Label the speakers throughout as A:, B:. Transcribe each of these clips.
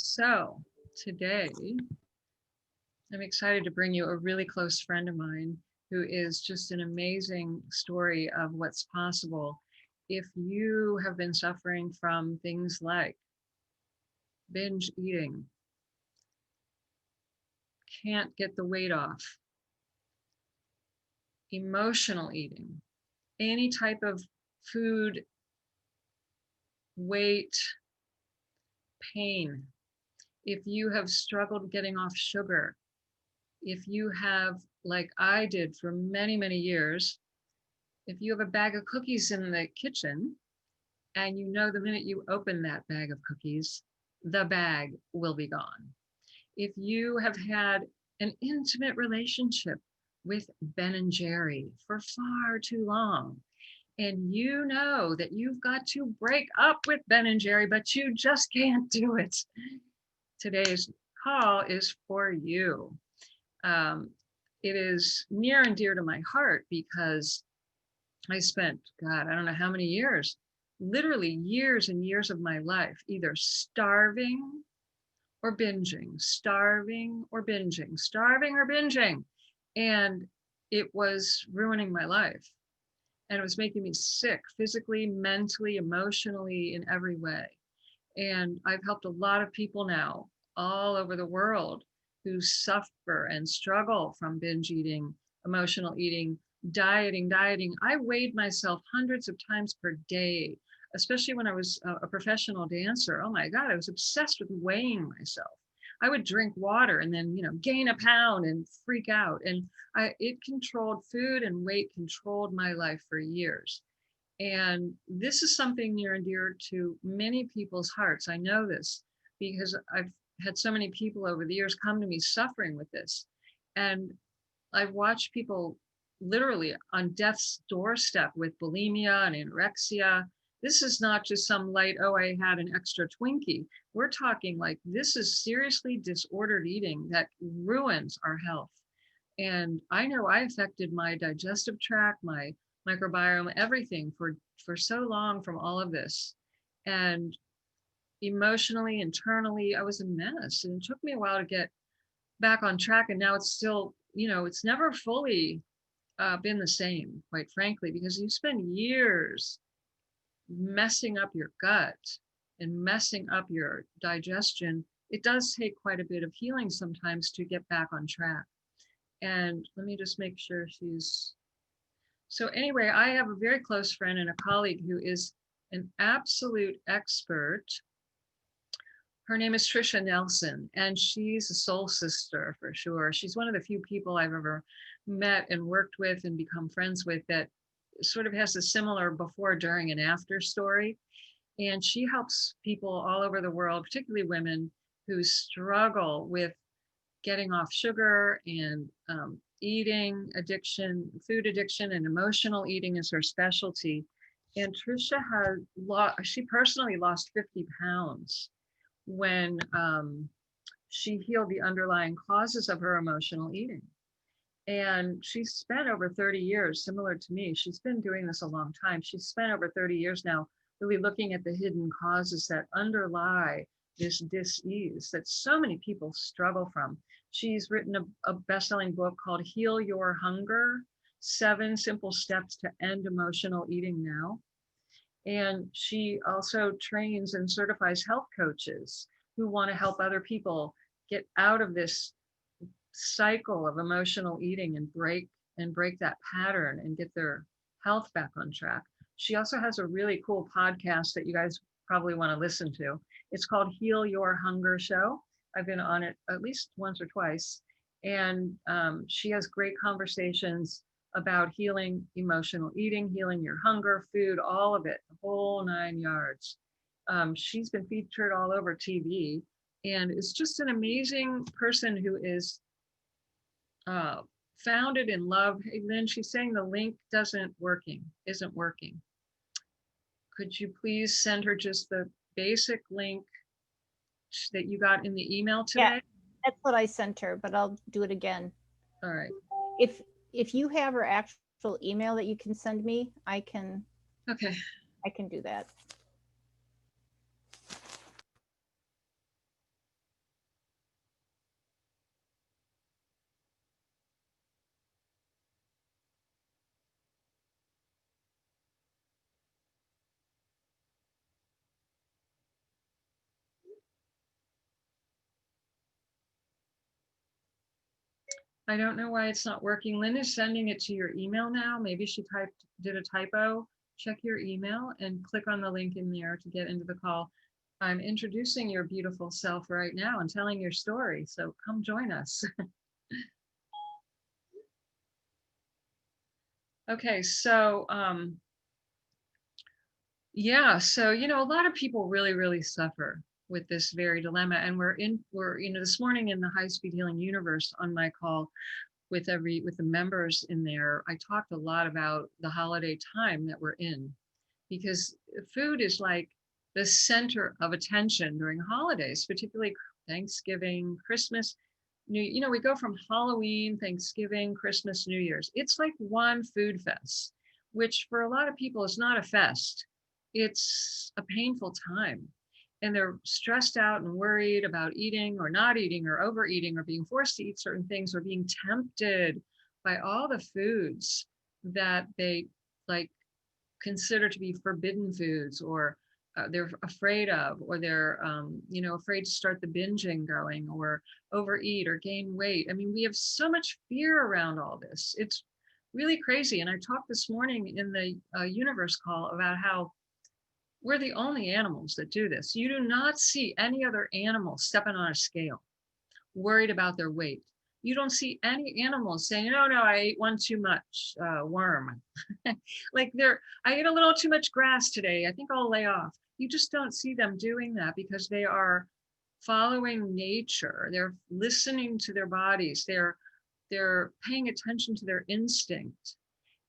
A: So today, I'm excited to bring you a really close friend of mine who is just an amazing story of what's possible if you have been suffering from things like binge eating, can't get the weight off, emotional eating, any type of food, weight, pain. If you have struggled getting off sugar, if you have, like I did for many, many years, if you have a bag of cookies in the kitchen and you know the minute you open that bag of cookies, the bag will be gone. If you have had an intimate relationship with Ben and Jerry for far too long, and you know that you've got to break up with Ben and Jerry, but you just can't do it, today's call is for you. It is near and dear to my heart because I spent, God, I don't know how many years, literally years and years of my life, either starving or binging, starving or binging, starving or binging. And it was ruining my life. And it was making me sick physically, mentally, emotionally, in every way. And I've helped a lot of people now all over the world who suffer and struggle from binge eating, emotional eating, dieting. I weighed myself hundreds of times per day, especially when I was a professional dancer. Oh my God, I was obsessed with weighing myself. I would drink water and then, gain a pound and freak out. And it controlled food, and weight controlled my life for years. And this is something near and dear to many people's hearts. I know this because I've had so many people over the years come to me suffering with this. And I've watched people literally on death's doorstep with bulimia and anorexia. This is not just some light, oh, I had an extra Twinkie. We're talking like this is seriously disordered eating that ruins our health. And I know I affected my digestive tract, my microbiome, everything for so long from all of this. And emotionally, internally, I was a mess. And it took me a while to get back on track. And now it's still, it's never fully been the same, quite frankly, because you spend years messing up your gut and messing up your digestion. It does take quite a bit of healing sometimes to get back on track. And let me just make sure she's. So anyway, I have a very close friend and a colleague who is an absolute expert. Her name is Tricia Nelson, and she's a soul sister for sure. She's one of the few people I've ever met and worked with and become friends with that sort of has a similar before, during, and after story. And she helps people all over the world, particularly women who struggle with getting off sugar and eating addiction, food addiction, and emotional eating is her specialty. And Tricia she personally lost 50 pounds when she healed the underlying causes of her emotional eating. And she's spent over 30 years, similar to me. She's been doing this a long time. She's spent over 30 years now really looking at the hidden causes that underlie this dis-ease that so many people struggle from. She's written a best-selling book called Heal Your Hunger, 7 Simple Steps to End Emotional Eating Now. And she also trains and certifies health coaches who want to help other people get out of this cycle of emotional eating and break that pattern and get their health back on track. She also has a really cool podcast that you guys probably want to listen to. It's called Heal Your Hunger Show. I've been on it at least once or twice. And she has great conversations about healing emotional eating, healing your hunger, food, all of it, the whole 9 yards. She's been featured all over TV and is just an amazing person who is founded in love. Hey, Lynn, she's saying the link isn't working. Could you please send her just the basic link that you got in the email today?
B: Yeah, that's what I sent her, but I'll do it again.
A: All right.
B: If you have her actual email that you can send me, I can.
A: Okay.
B: I can do that.
A: I don't know why it's not working. Lynn is sending it to your email now. Maybe she did a typo. Check your email and click on the link in there to get into the call. I'm introducing your beautiful self right now and telling your story. So come join us. Okay, so yeah, so a lot of people really, really suffer with this very dilemma. And we're this morning in the HighSpeed Healing Universe on my call with the members in there, I talked a lot about the holiday time that we're in, because food is like the center of attention during holidays, particularly Thanksgiving, Christmas. We go from Halloween, Thanksgiving, Christmas, New Year's. It's like one food fest, which for a lot of people is not a fest. It's a painful time. And they're stressed out and worried about eating or not eating or overeating or being forced to eat certain things or being tempted by all the foods that they like consider to be forbidden foods, or they're afraid of, or they're afraid to start the binging going or overeat or gain weight. I mean, we have so much fear around all this. It's really crazy. And I talked this morning in the universe call about how we're the only animals that do this. You do not see any other animal stepping on a scale, worried about their weight. You don't see any animals saying, "Oh no, I ate one too much worm." Like I ate a little too much grass today. I think I'll lay off. You just don't see them doing that because they are following nature. They're listening to their bodies. They're paying attention to their instinct.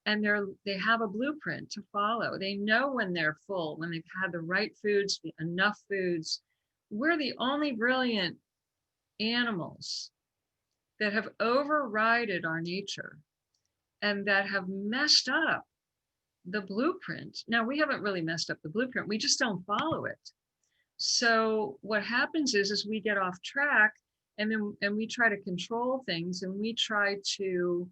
A: And they have a blueprint to follow. They know when they're full, when they've had the right foods, enough foods. We're the only brilliant animals that have overridden our nature and that have messed up the blueprint. Now, we haven't really messed up the blueprint. We just don't follow it. So what happens is we get off track, and we try to control things, and we try to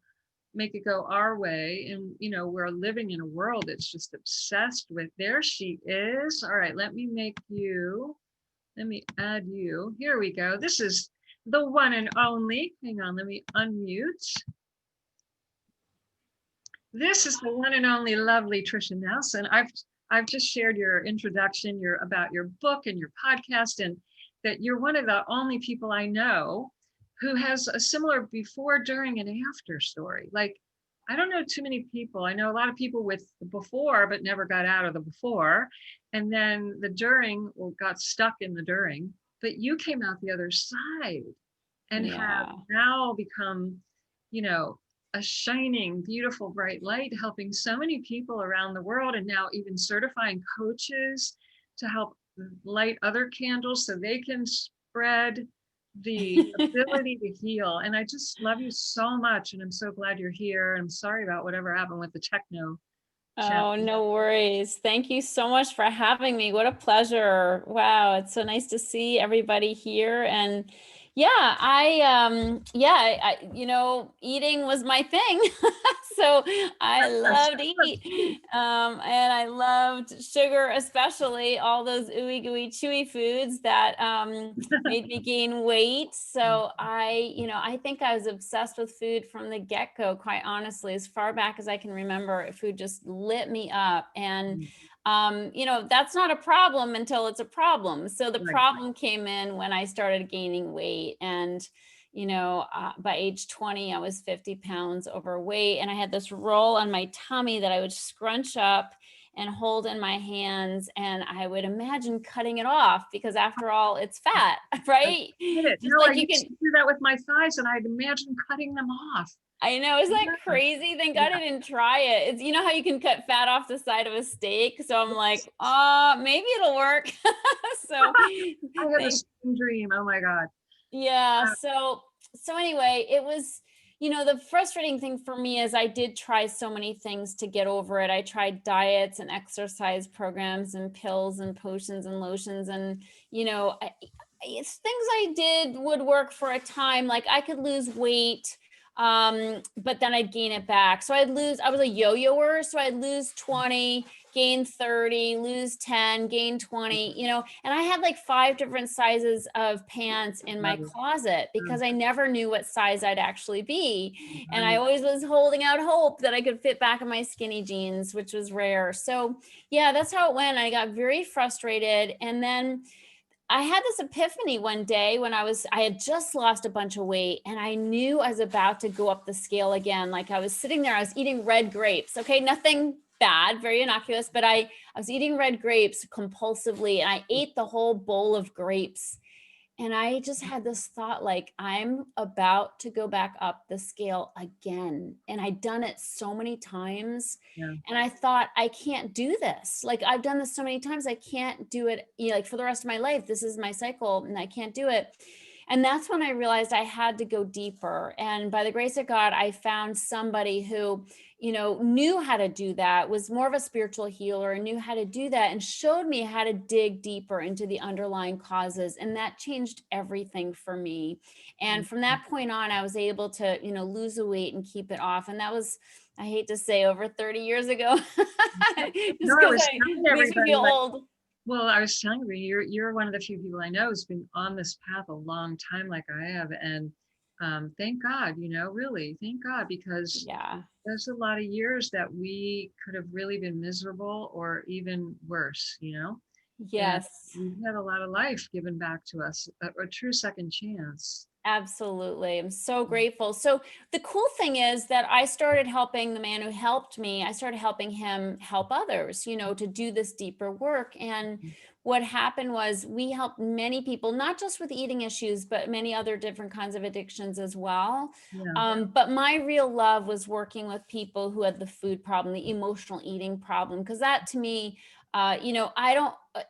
A: make it go our way. And we're living in a world that's just obsessed with, there she is. All right, let me add you. Here we go. This is the one and only. Hang on, let me unmute. This is the one and only lovely Tricia Nelson. I've just shared your introduction, about your book and your podcast, and that you're one of the only people I know who has a similar before, during, and after story. Like, I don't know too many people. I know a lot of people with the before, but never got out of the before. And then the during, got stuck in the during. But you came out the other side and have now become, a shining, beautiful, bright light, helping so many people around the world, and now even certifying coaches to help light other candles so they can spread the ability to heal. And I just love you so much, and I'm so glad you're here. I'm sorry about whatever happened with the techno.
C: Oh, no worries. Thank you so much for having me. What a pleasure. Wow, it's so nice to see everybody here. And eating was my thing. So I loved eat. And I loved sugar, especially all those ooey gooey chewy foods that made me gain weight. So I think I was obsessed with food from the get-go, quite honestly. As far back as I can remember, food just lit me up. And that's not a problem until it's a problem. So the problem came in when I started gaining weight. And by age 20, I was 50 pounds overweight, and I had this roll on my tummy that I would scrunch up and hold in my hands, and I would imagine cutting it off, because after all, it's fat, right?
A: I used to do that with my thighs, and I'd imagine cutting them off.
C: I know, isn't that crazy? Thank God I didn't try it. It's, how you can cut fat off the side of a steak. So I'm like, maybe it'll work. So
A: I had the same dream. Oh my God.
C: Yeah. So anyway, it was, the frustrating thing for me is I did try so many things to get over it. I tried diets and exercise programs and pills and potions and lotions. And, it's things I did would work for a time. Like I could lose weight, but then I'd gain it back. So I was a yo-yoer. So I'd lose 20, gain 30, lose 10, gain 20, and I had like 5 different sizes of pants in my closet because I never knew what size I'd actually be. And I always was holding out hope that I could fit back in my skinny jeans, which was rare. So yeah, that's how it went. I got very frustrated. And then I had this epiphany one day when I had just lost a bunch of weight and I knew I was about to go up the scale again. Like I was sitting there, I was eating red grapes. Okay. Nothing bad, very innocuous, but I was eating red grapes compulsively and I ate the whole bowl of grapes. And I just had this thought, like, I'm about to go back up the scale again. And I'd done it so many times.
A: Yeah.
C: And I thought, I can't do this. Like, I've done this so many times. I can't do it, like for the rest of my life. This is my cycle and I can't do it. And that's when I realized I had to go deeper. And by the grace of God, I found somebody who, knew how to do that, was more of a spiritual healer and knew how to do that and showed me how to dig deeper into the underlying causes. And that changed everything for me. And from that point on, I was able to, lose the weight and keep it off. And that was, I hate to say, over 30 years ago. Just because it makes me feel old.
A: Well, I was telling you, you're one of the few people I know who's been on this path a long time like I have. And thank God, really, thank God, because there's a lot of years that we could have really been miserable or even worse,
C: Yes.
A: And we've had a lot of life given back to us, a true second chance.
C: Absolutely. I'm so grateful. So the cool thing is that I started helping the man who helped me. I started helping him help others, to do this deeper work. And what happened was we helped many people, not just with eating issues, but many other different kinds of addictions as well.
A: Yeah.
C: But my real love was working with people who had the food problem, the emotional eating problem, because that to me,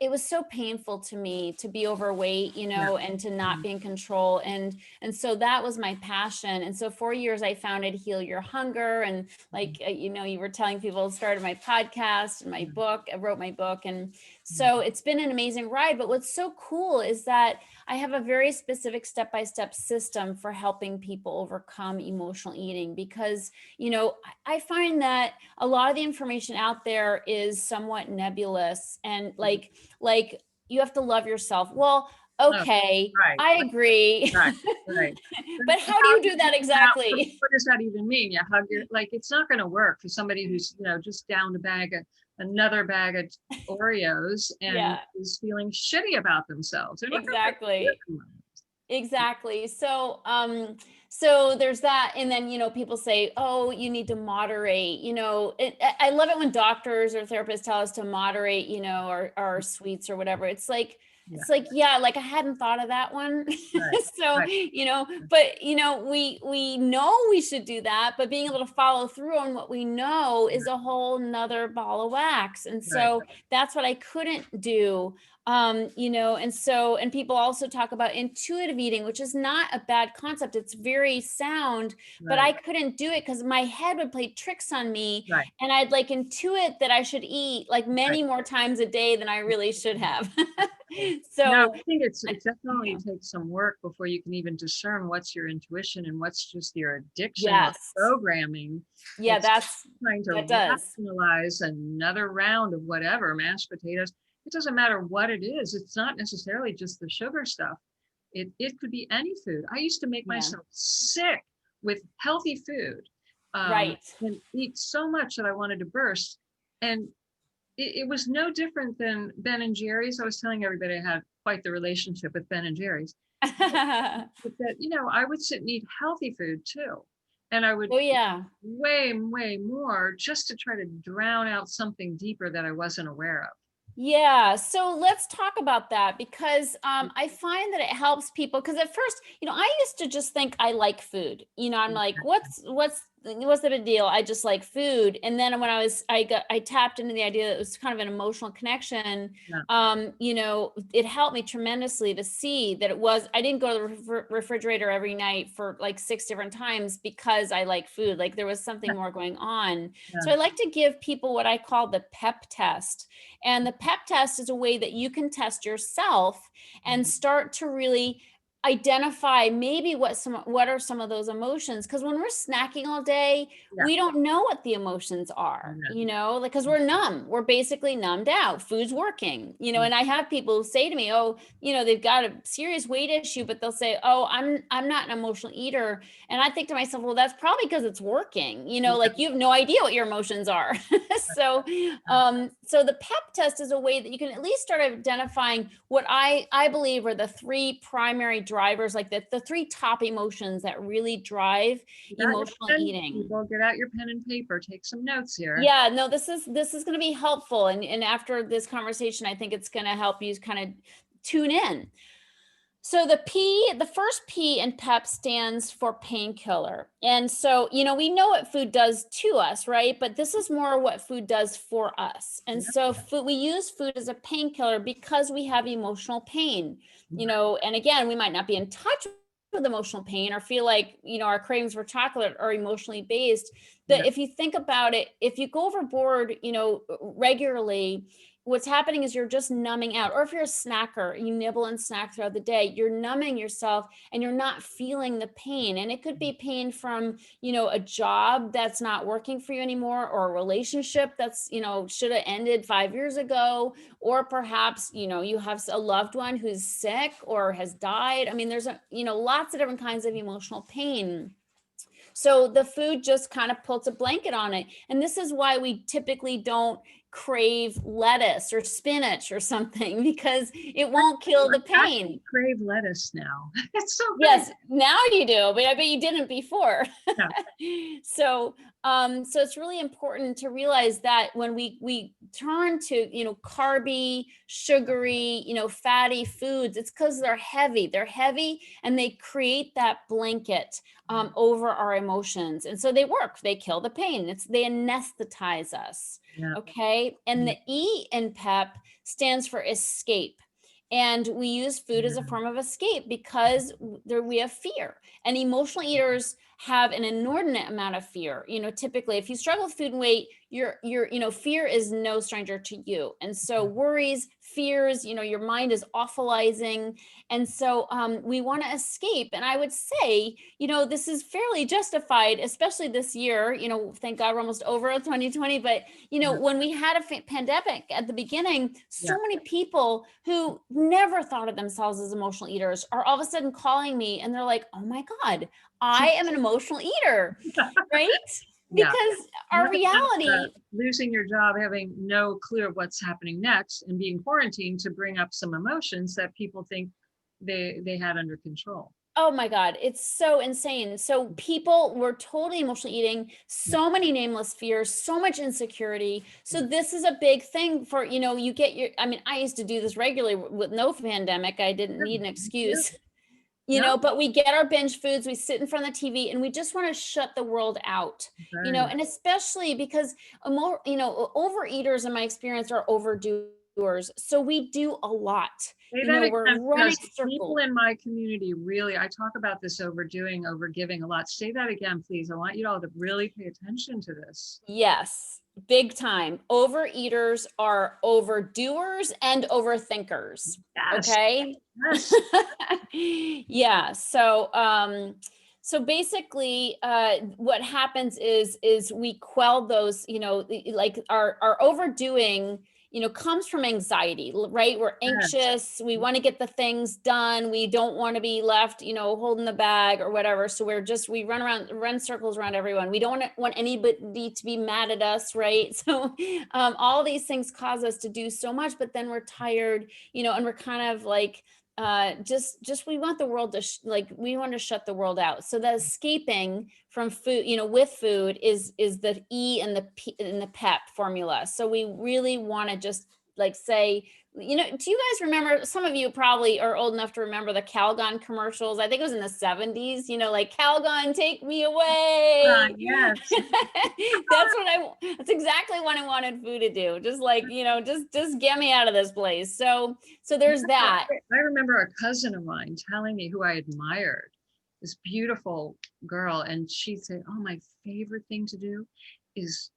C: it was so painful to me to be overweight, and to not be in control. And so that was my passion. And so 4 years I founded Heal Your Hunger. And like, you were telling people, started my podcast and my book, I wrote my book. And so it's been an amazing ride. But what's so cool is that I have a very specific step-by-step system for helping people overcome emotional eating, because, I find that a lot of the information out there is somewhat nebulous and like you have to love yourself. Well, okay,
A: right.
C: I agree.
A: Right.
C: But how do you do that exactly?
A: What does that even mean? You hug your, like, it's not going to work for somebody who's, just downed another bag of Oreos and is feeling shitty about themselves.
C: Exactly. So there's that. And then, people say, oh, you need to moderate, I love it when doctors or therapists tell us to moderate, our sweets or whatever. It's like, like I hadn't thought of that one. So, but, we know we should do that, but being able to follow through on what we know is a whole nother ball of wax. And so that's what I couldn't do. And people also talk about intuitive eating, which is not a bad concept. It's very sound, but I couldn't do it because my head would play tricks on me. And I'd like intuit that I should eat like many more times a day than I really should have. So
A: no, I think it definitely takes some work before you can even discern what's your intuition and what's just your addiction or programming.
C: Yeah,
A: that's trying to rationalize another round of whatever, mashed potatoes. It doesn't matter what it is. It's not necessarily just the sugar stuff. It could be any food. I used to make myself sick with healthy food, and eat so much that I wanted to burst. And it was no different than Ben and Jerry's. I was telling everybody I had quite the relationship with Ben and Jerry's. But that, I would sit and eat healthy food too. And I would way, way more just to try to drown out something deeper that I wasn't aware of.
C: Yeah. So let's talk about that, because I find that it helps people. Because at first, I used to just think I like food. I'm like, what's the big deal? I just like food. And then when I tapped into the idea that it was kind of an emotional connection. It helped me tremendously to see that I didn't go to the refrigerator every night for like 6 different times because I like food. Like there was something more going on. So I like to give people what I call the Pep Test. And the Pep Test is a way that you can test yourself and start to really identify maybe what are some of those emotions, because when we're snacking all day,
A: Yeah.
C: we don't know what the emotions are,
A: Yeah.
C: because we're numb. We're basically numbed out. Food's working, and I have people say to me, oh, they've got a serious weight issue, but they'll say, oh, I'm not an emotional eater. And I think to myself, well, that's probably because it's working, like you have no idea what your emotions are. So the PEP test is a way that you can at least start identifying what I believe are the three primary drivers, like the three top emotions that really drive emotional eating.
A: People, get out your pen and paper, take some notes here.
C: Yeah, no, this is going to be helpful. And after this conversation, I think it's going to help you kind of tune in. So the first P in PEP stands for painkiller. And so, we know what food does to us, right? But this is more what food does for us. And so we use food as a painkiller because we have emotional pain, and again, we might not be in touch with emotional pain or feel like, our cravings for chocolate are emotionally based. But if you think about it, if you go overboard, regularly, what's happening is you're just numbing out. Or if you're a snacker, you nibble and snack throughout the day, you're numbing yourself and you're not feeling the pain. And it could be pain from, a job that's not working for you anymore, or a relationship that's, should have ended 5 years ago, or perhaps, you have a loved one who's sick or has died. I mean, there's lots of different kinds of emotional pain. So the food just kind of puts a blanket on it. And this is why we typically don't crave lettuce or spinach or something, because it won't kill the pain.
A: I crave lettuce now. It's so good.
C: Yes, now you do, but I bet you didn't before.
A: Yeah.
C: So it's really important to realize that when we turn to, carby, sugary, fatty foods, it's because they're heavy and they create that blanket over our emotions. And so they work, they kill the pain. They anesthetize us.
A: Yeah.
C: Okay. And the E in PEP stands for escape. And we use food as a form of escape because we have fear. And emotional eaters have an inordinate amount of fear. Typically, if you struggle with food and weight, fear is no stranger to you. And so worries, fears, your mind is awfulizing. And so we want to escape. And I would say, this is fairly justified, especially this year. Thank God we're almost over 2020. But, when we had a pandemic at the beginning, so many people who never thought of themselves as emotional eaters are all of a sudden calling me and they're like, oh my God, I am an emotional eater, right? Because our reality,
A: losing your job, having no clue of what's happening next, and being quarantined to bring up some emotions that people think they had under control.
C: Oh my God, it's so insane. So people were totally emotional eating, so many nameless fears, so much insecurity. So this is a big thing for, you get I used to do this regularly with no pandemic. I didn't need an excuse. But we get our binge foods, we sit in front of the TV, and we just want to shut the world out, and especially because overeaters, in my experience, are overdoers. So we do a lot. We're running circles.
A: People in my community really, I talk about this overdoing, overgiving a lot. Say that again, please. I want you all to really pay attention to this.
C: Yes. Big time. Overeaters are overdoers and overthinkers.
A: Yes.
C: Okay.
A: Yes.
C: Yeah. So basically, what happens is we quell those, like our overdoing, comes from anxiety, right? We're anxious. We want to get the things done. We don't want to be left, holding the bag or whatever. So we run circles around everyone. We don't want anybody to be mad at us, right? So all these things cause us to do so much, but then we're tired, and we're kind of like, we want the world to we want to shut the world out. So the escaping from food, with food is the E and the P in the PEP formula. So we really want to just say, do you guys remember, some of you probably are old enough to remember the Calgon commercials? I think it was in the 70s, like Calgon, take me away.
A: Yes.
C: That's exactly what I wanted food to do. Just just get me out of this place. So there's that.
A: I remember a cousin of mine telling me, who I admired, this beautiful girl, and she said, oh, my favorite thing to do is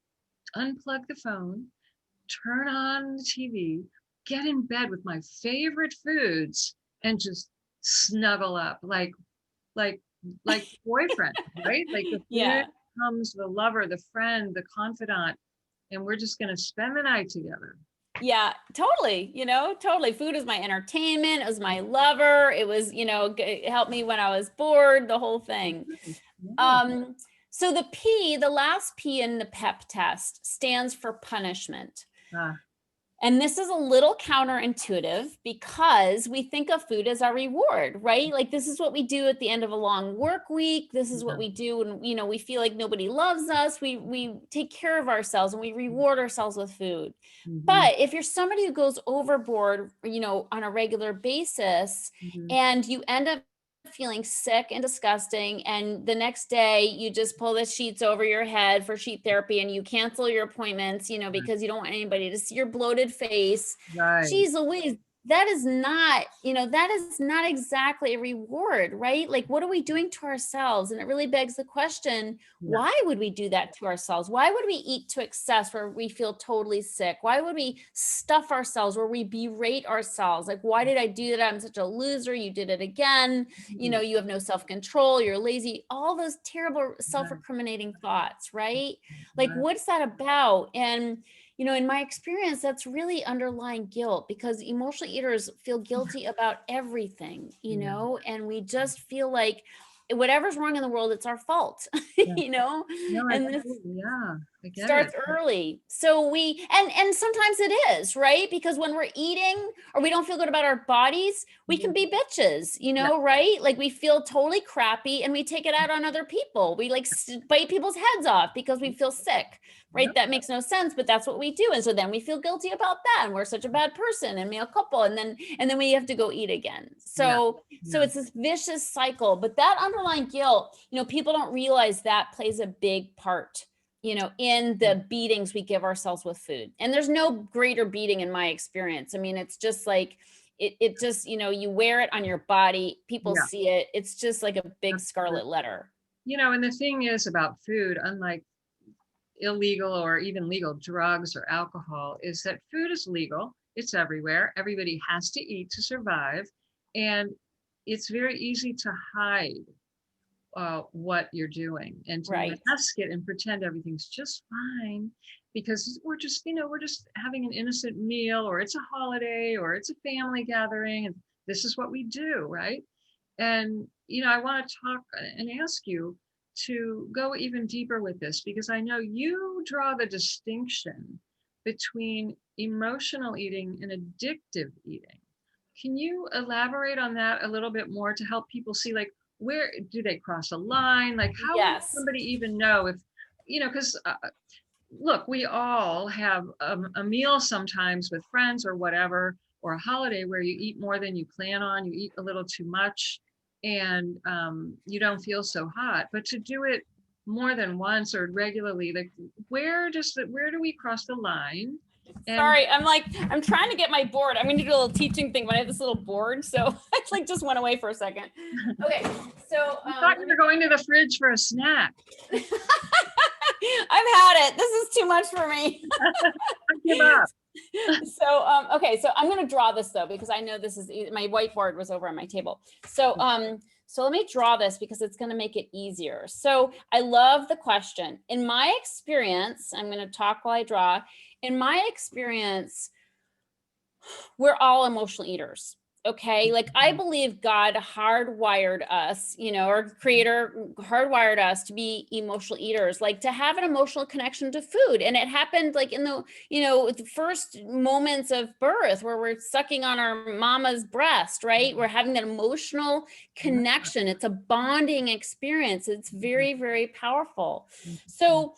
A: unplug the phone, turn on the TV, get in bed with my favorite foods, and just snuggle up like boyfriend, right? Like the
C: Yeah.
A: food becomes the lover, the friend, the confidant, and we're just going to spend the night together.
C: Yeah, totally. Totally. Food is my entertainment. It was my lover. It was, it helped me when I was bored, the whole thing.
A: Yeah.
C: So the last P in the PEP test stands for punishment.
A: Ah,
C: And this is a little counterintuitive because we think of food as our reward, right? Like this is what we do at the end of a long work week. This is what we do when, we feel like nobody loves us. We take care of ourselves and we reward ourselves with food. But if you're somebody who goes overboard, on a regular basis, and you end up feeling sick and disgusting, and the next day you just pull the sheets over your head for sheet therapy and you cancel your appointments, because you don't want anybody to see your bloated face.
A: right.
C: Geez Louise, that is not exactly a reward, right? Like, what are we doing to ourselves? And it really begs the question, why would we do that to ourselves? Why would we eat to excess where we feel totally sick? Why would we stuff ourselves where we berate ourselves? Like, why did I do that? I'm such a loser. You did it again. You have no self-control. You're lazy. All those terrible self-recriminating thoughts, right? Like, what's that about? And in my experience, that's really underlying guilt, because emotional eaters feel guilty about everything, and we just feel like whatever's wrong in the world, it's our fault,
A: No,
C: and this
A: I get
C: starts
A: it.
C: early. So we, and sometimes it is, right? Because when we're eating or we don't feel good about our bodies, we can be bitches, right? Like we feel totally crappy and we take it out on other people. We like bite people's heads off because we feel sick, right?
A: Yep.
C: That makes no sense, but that's what we do. And so then we feel guilty about that. And we're such a bad person and mea culpa. And then we have to go eat again. So it's this vicious cycle, but that underlying guilt, people don't realize that plays a big part, in the beatings we give ourselves with food. And there's no greater beating in my experience. I mean, it's just like, it just, you wear it on your body, people see it. It's just like a big scarlet letter.
A: And the thing is about food, unlike illegal or even legal drugs or alcohol, is that food is legal. It's everywhere. Everybody has to eat to survive. And it's very easy to hide what you're doing and to mask it and pretend everything's just fine because we're just having an innocent meal, or it's a holiday, or it's a family gathering, and this is what we do, right? And I want to talk and ask you to go even deeper with this, because I know you draw the distinction between emotional eating and addictive eating. Can you elaborate on that a little bit more to help people see, like, where do they cross a line? Like, how would somebody even know if, because look, we all have a meal sometimes with friends or whatever, or a holiday where you eat more than you plan on, you eat a little too much, and you don't feel so hot. But to do it more than once or regularly, like where do we cross the line?
C: Sorry, I'm trying to get my board. I'm going to do a little teaching thing, but I have this little board, so I just went away for a second. Okay, so
A: I thought you were going to the fridge for a snack.
C: I've had it. This is too much for me.
A: I give up.
C: So okay, so I'm going to draw this though, because I know this is my whiteboard was over on my table. So so let me draw this because it's going to make it easier. So I love the question. In my experience, I'm going to talk while I draw. In my experience, we're all emotional eaters. Okay. Like I believe God hardwired us, our creator hardwired us to be emotional eaters, like to have an emotional connection to food. And it happened like in the, the first moments of birth where we're sucking on our mama's breast, right? We're having that emotional connection. It's a bonding experience. It's very, very powerful. So,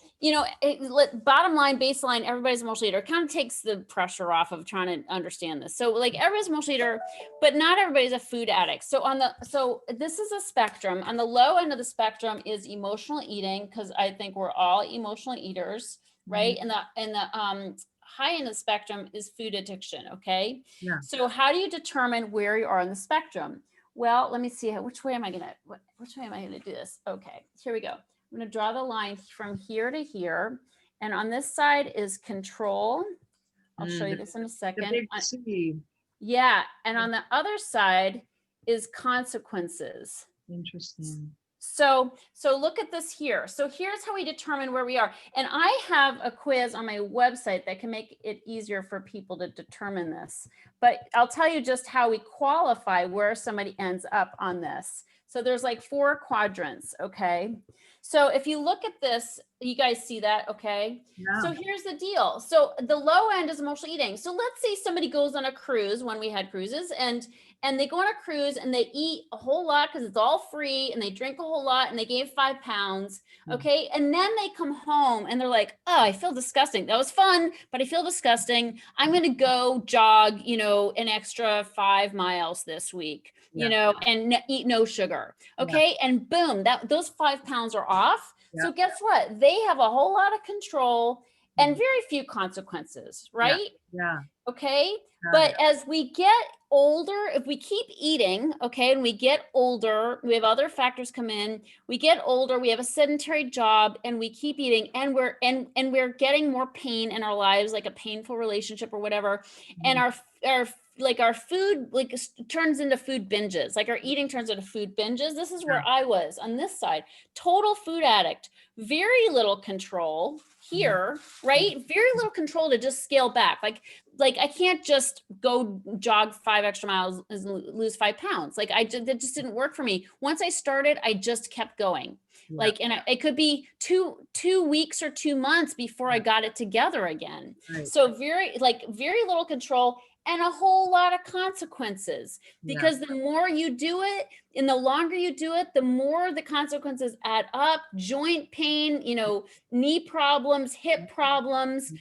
C: bottom line, baseline, everybody's emotional eater. It kind of takes the pressure off of trying to understand this. So like everybody's emotional eater, but not everybody's a food addict. So this is a spectrum. On the low end of the spectrum is emotional eating, because I think we're all emotional eaters, right? And the high end of the spectrum is food addiction. Okay.
A: Yeah.
C: So how do you determine where you are on the spectrum? Well, let me see which way am I gonna do this? Okay, here we go. I'm gonna draw the line from here to here. And on this side is control. I'll show you this in a second.
A: The big C.
C: Yeah, and on the other side is consequences.
A: Interesting.
C: So look at this here. So here's how we determine where we are. And I have a quiz on my website that can make it easier for people to determine this. But I'll tell you just how we qualify where somebody ends up on this. So there's like 4 quadrants, okay? So if you look at this, you guys see that, okay?
A: Yeah.
C: So here's the deal. So the low end is emotional eating. So let's say somebody goes on a cruise, when we had cruises, and they go on a cruise and they eat a whole lot because it's all free, and they drink a whole lot and they gain 5 pounds. Okay. And then they come home and they're like, oh, I feel disgusting. That was fun, but I feel disgusting. I'm going to go jog, you know, an extra 5 miles this week, you know, and eat no sugar. Okay. And boom, those 5 pounds are off. So guess what? They have a whole lot of control and very few consequences, right?
A: Yeah.
C: Okay. But as we get older, if we keep eating, okay, and we get older, we have other factors come in, we get older, we have a sedentary job, and we keep eating, and we're getting more pain in our lives, like a painful relationship or whatever, and our food turns into food binges, like our eating turns into food binges. This is where I was on this side, total food addict, very little control here, right? Very little control to just scale back. Like I can't just go jog 5 extra miles and lose 5 pounds. Like that just didn't work for me. Once I started, I just kept going. Like, and it could be two weeks or 2 months before I got it together again. So very little control and a whole lot of consequences, because the more you do it and the longer you do it, the more the consequences add up. Joint pain, you know, knee problems, hip problems,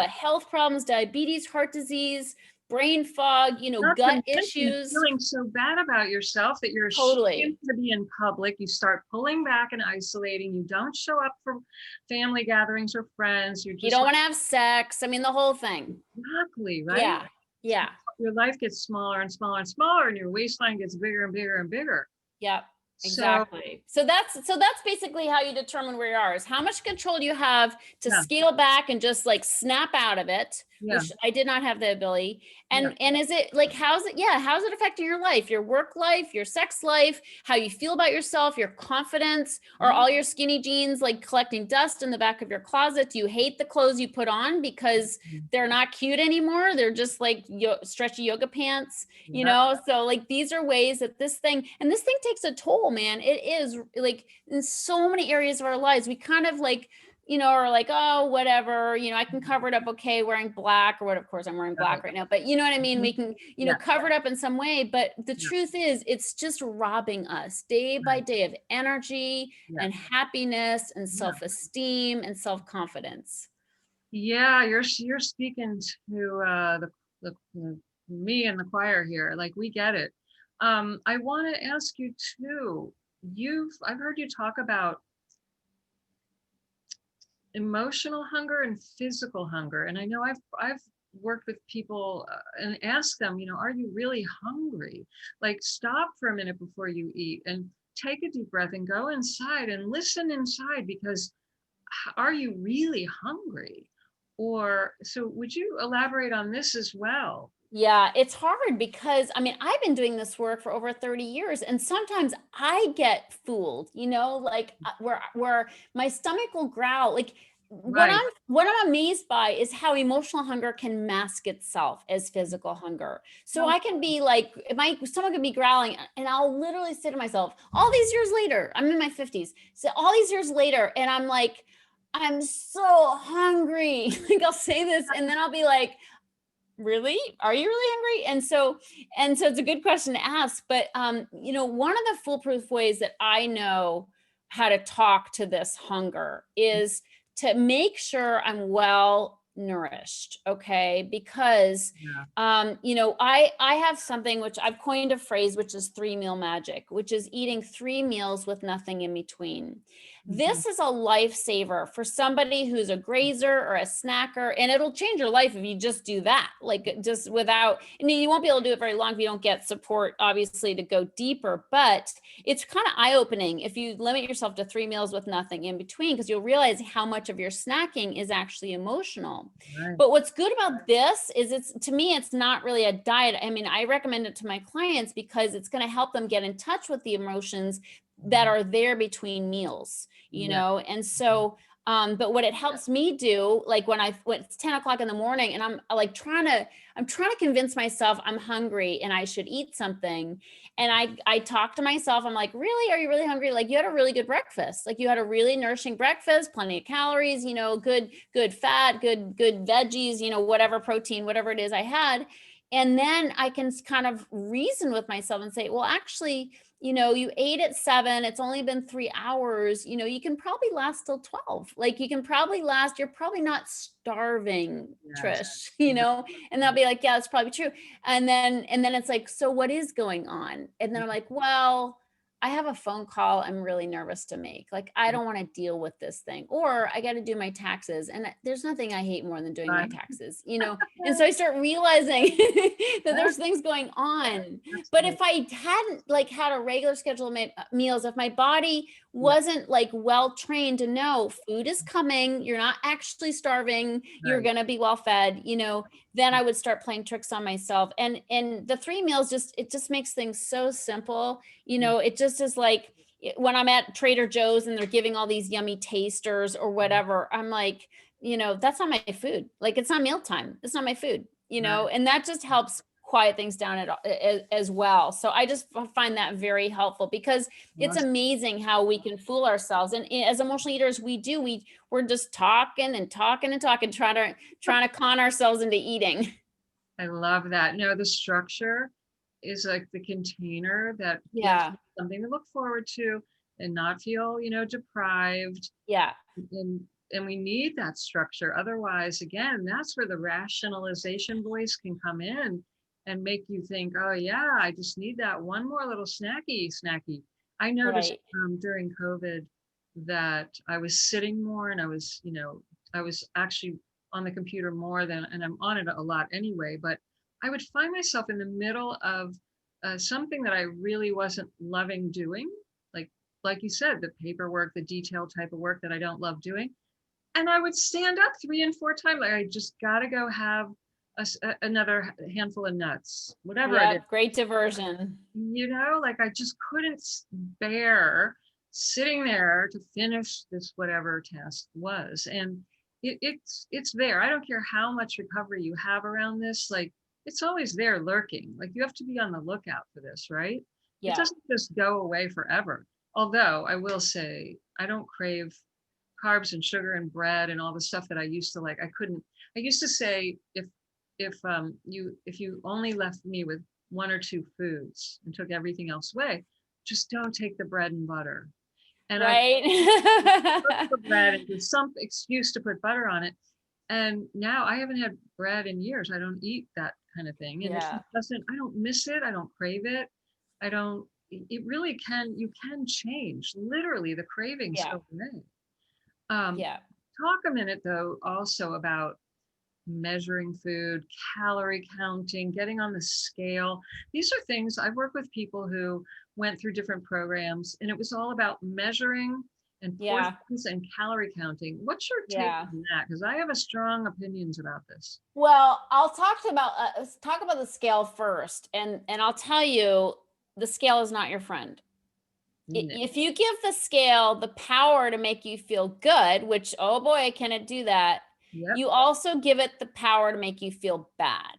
C: health problems, diabetes, heart disease, brain fog, you know, gut issues.
A: Feeling so bad about yourself that you're ashamed to be in public. You start pulling back and isolating. You don't show up for family gatherings or friends. You
C: don't want to have sex. I mean, the whole thing.
A: Exactly, right?
C: Yeah.
A: Your life gets smaller and smaller and smaller, and your waistline gets bigger and bigger and bigger.
C: Yep. Exactly. So that's basically how you determine where you are, is how much control do you have to scale back and just like snap out of it, which I did not have the ability. And is it like, how's it affecting your life, your work life, your sex life, how you feel about yourself, your confidence, or all your skinny jeans like collecting dust in the back of your closet? Do you hate the clothes you put on because they're not cute anymore? They're just like stretchy yoga pants, you know? So like, these are ways that this thing takes a toll, man. It is like in so many areas of our lives, we kind of like, you know, are like, oh, whatever, you know, I can cover it up. Okay. Wearing black or what, of course I'm wearing black right now, but you know what I mean? We can, you know, cover it up in some way, but the truth is it's just robbing us day by day of energy and happiness and self-esteem and self-confidence.
A: Yeah. You're speaking to the me and the choir here. Like, we get it. I want to ask you too, I've heard you talk about emotional hunger and physical hunger. And I know I've worked with people and asked them, you know, are you really hungry? Like, stop for a minute before you eat and take a deep breath and go inside and listen inside, because are you really hungry? Or so would you elaborate on this as well?
C: Yeah, it's hard because I mean, I've been doing this work for over 30 years, and sometimes I get fooled, you know, like where my stomach will growl. Like what I'm amazed by is how emotional hunger can mask itself as physical hunger. So I can be like, my stomach could be growling, and I'll literally say to myself, all these years later, I'm in my 50s, so all these years later, and I'm like, I'm so hungry. Like I'll say this, and then I'll be like, really? Are you really hungry? And so it's a good question to ask. But you know, one of the foolproof ways that I know how to talk to this hunger is to make sure I'm well nourished. Okay. Because you know, I have something which I've coined a phrase, which is 3-meal magic, which is eating 3 meals with nothing in between. This is a lifesaver for somebody who's a grazer or a snacker, and it'll change your life if you just do that. Like just without, I mean, you won't be able to do it very long if you don't get support, obviously, to go deeper, but it's kind of eye-opening if you limit yourself to 3 meals with nothing in between, because you'll realize how much of your snacking is actually emotional. meal.
A: Right.
C: But what's good about this is to me, it's not really a diet. I mean, I recommend it to my clients because it's going to help them get in touch with the emotions that are there between meals, you know? And so, but what it helps me do, like when it's 10 o'clock in the morning and I'm like trying to convince myself I'm hungry and I should eat something. And I talk to myself, I'm like, really, are you really hungry? Like you had a really good breakfast. Like you had a really nourishing breakfast, plenty of calories, you know, good fat, good veggies, you know, whatever protein, whatever it is I had. And then I can kind of reason with myself and say, well, actually, you know, you ate at 7, it's only been 3 hours, you know, you can probably last till 12. Like you can probably last, you're probably not starving, Trish, you know, and they'll be like, yeah, that's probably true. And then it's like, so what is going on? And then I'm like, well, I have a phone call I'm really nervous to make. Like, I don't want to deal with this thing, or I got to do my taxes. And there's nothing I hate more than doing my taxes, you know? And so I start realizing that there's things going on. But if I hadn't like had a regular schedule of meals, if my body wasn't like well trained to know food is coming, you're not actually starving, you're going to be well fed, you know, then I would start playing tricks on myself. And the 3 meals it just makes things so simple. You know, it just is like when I'm at Trader Joe's and they're giving all these yummy tasters or whatever, I'm like, you know, that's not my food. Like it's not mealtime. It's not my food, you know, and that just helps quiet things down as well. So I just find that very helpful because it's amazing how we can fool ourselves. And as emotional eaters, we're just talking and talking and talking, trying to con ourselves into eating.
A: I love that. No, the structure is like the container that gives you something to look forward to and not feel, you know, deprived.
C: Yeah.
A: And we need that structure. Otherwise, again, that's where the rationalization voice can come in and make you think, oh yeah, I just need that one more little snacky. I noticed during COVID that I was sitting more and I was, you know, I was actually on the computer more than, and I'm on it a lot anyway, but I would find myself in the middle of something that I really wasn't loving doing. Like you said, the paperwork, the detailed type of work that I don't love doing. And I would stand up 3 and 4 times. Like I just got to go have another handful of nuts, whatever it is.
C: Great diversion.
A: You know, like I just couldn't bear sitting there to finish this whatever task was. And it's there. I don't care how much recovery you have around this. Like it's always there lurking. Like you have to be on the lookout for this, right? Yeah. It doesn't just go away forever. Although I will say I don't crave carbs and sugar and bread and all the stuff that I used to like. I used to say if you only left me with 1 or 2 foods and took everything else away, just don't take the bread and butter. And I took the bread and there's some excuse to put butter on it. And now I haven't had bread in years. I don't eat that kind of thing. And I don't miss it. I don't crave it. It really you can change. Literally the cravings go away. Talk a minute though also about measuring food, calorie counting, getting on the scale. These are things I work with people who went through different programs and it was all about measuring and portions and calorie counting. What's your take on that? Because I have strong opinions about this.
C: Well, I'll talk about the scale first, and I'll tell you, the scale is not your friend. If you give the scale the power to make you feel good, which, oh boy, can it do that? You also give it the power to make you feel bad.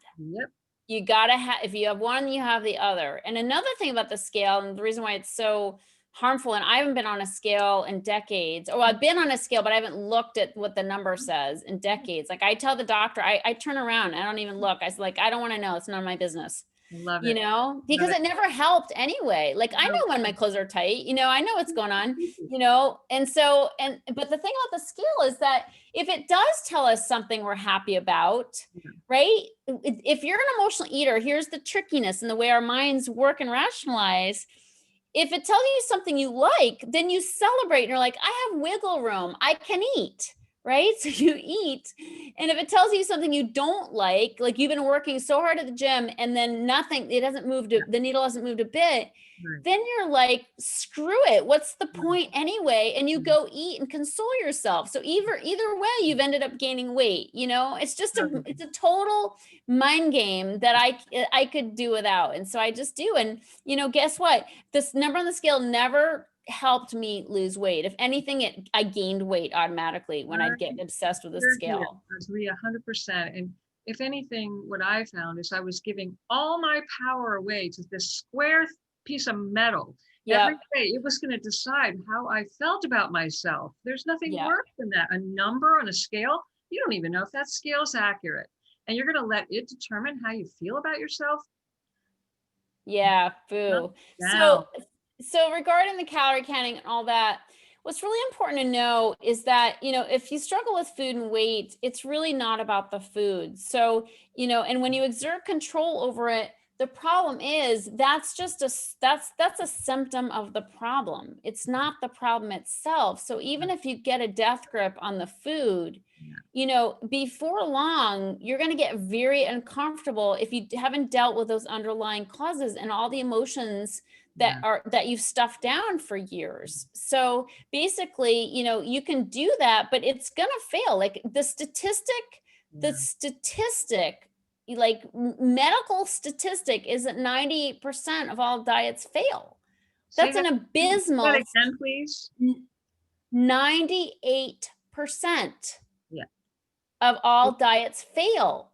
C: You gotta have, if you have one, you have the other. And another thing about the scale, and the reason why it's so harmful, and I haven't been on a scale in decades, or I've been on a scale, but I haven't looked at what the number says in decades. Like I tell the doctor, I turn around, I don't even look. I was like, I don't want to know. It's none of my business.
A: Love
C: it. You know, because it never helped anyway. Like I know when my clothes are tight, you know, I know what's going on, you know? And so, but the thing about the scale is that if it does tell us something we're happy about, right? If you're an emotional eater, here's the trickiness and the way our minds work and rationalize. If it tells you something you like, then you celebrate and you're like, I have wiggle room. I can eat, right? So you eat, and if it tells you something you don't like you've been working so hard at the gym and then nothing, it hasn't moved, the needle hasn't moved a bit,
A: Right.
C: then you're like, screw it. What's the
A: Yeah.
C: point anyway? And you go eat and console yourself. So either way, you've ended up gaining weight. It's just it's a total mind game that I could do without. And so I just do. And guess what? This number on the scale never helped me lose weight. If anything, I gained weight automatically when I'd get obsessed with the scale.
A: I agree 100%. And if anything, what I found is I was giving all my power away to this square piece of metal. Every day it was going to decide how I felt about myself. There's nothing worse than that. A number on a scale, you don't even know if that scale is accurate. And you're going to let it determine how you feel about yourself?
C: Yeah, boo. So regarding the calorie counting and all that, what's really important to know is that, if you struggle with food and weight, it's really not about the food. So, and when you exert control over it, the problem is that's a symptom of the problem. It's not the problem itself. So even if you get a death grip on the food, before long, you're going to get very uncomfortable if you haven't dealt with those underlying causes and all the emotions that you've stuffed down for years. So basically, you can do that, but it's going to fail. Like the statistic, like medical statistic is that 98% of all diets fail. That's an abysmal.
A: Say that again, please.
C: 98% of all diets fail.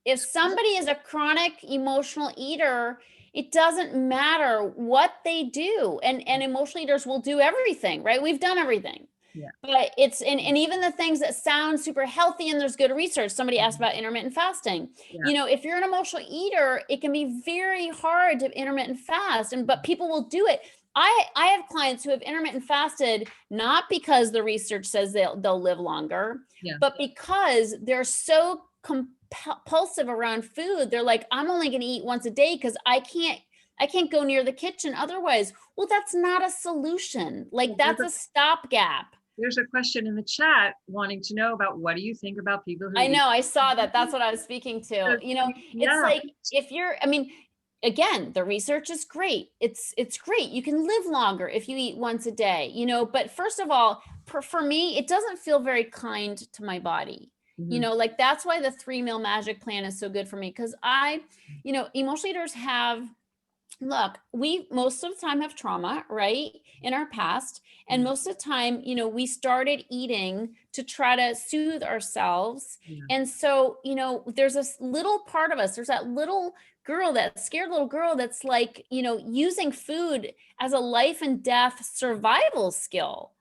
C: If somebody is a chronic emotional eater, it doesn't matter what they do. And emotional eaters will do everything, right? We've done everything. Yeah. But it's, and even the things that sound super healthy and there's good research. Somebody asked about intermittent fasting. Yeah. If you're an emotional eater, it can be very hard to intermittent fast, but people will do it. I have clients who have intermittent fasted, not because the research says they'll live longer, but because they're so compulsive around food. They're like, I'm only going to eat once a day because I can't go near the kitchen otherwise. Well, that's not a solution. Like that's a stopgap.
A: There's a question in the chat wanting to know about what do you think about people who
C: I know, I saw that. That's what I was speaking to. It's like if again, the research is great. It's great. You can live longer if you eat once a day, but first of all, for me, it doesn't feel very kind to my body. Like that's why the 3-meal magic plan is so good for me. Cause emotional eaters we most of the time have trauma, right, in our past. And most of the time, we started eating to try to soothe ourselves. And so, there's this little part of us, there's that little girl, that scared little girl that's like, using food as a life and death survival skill.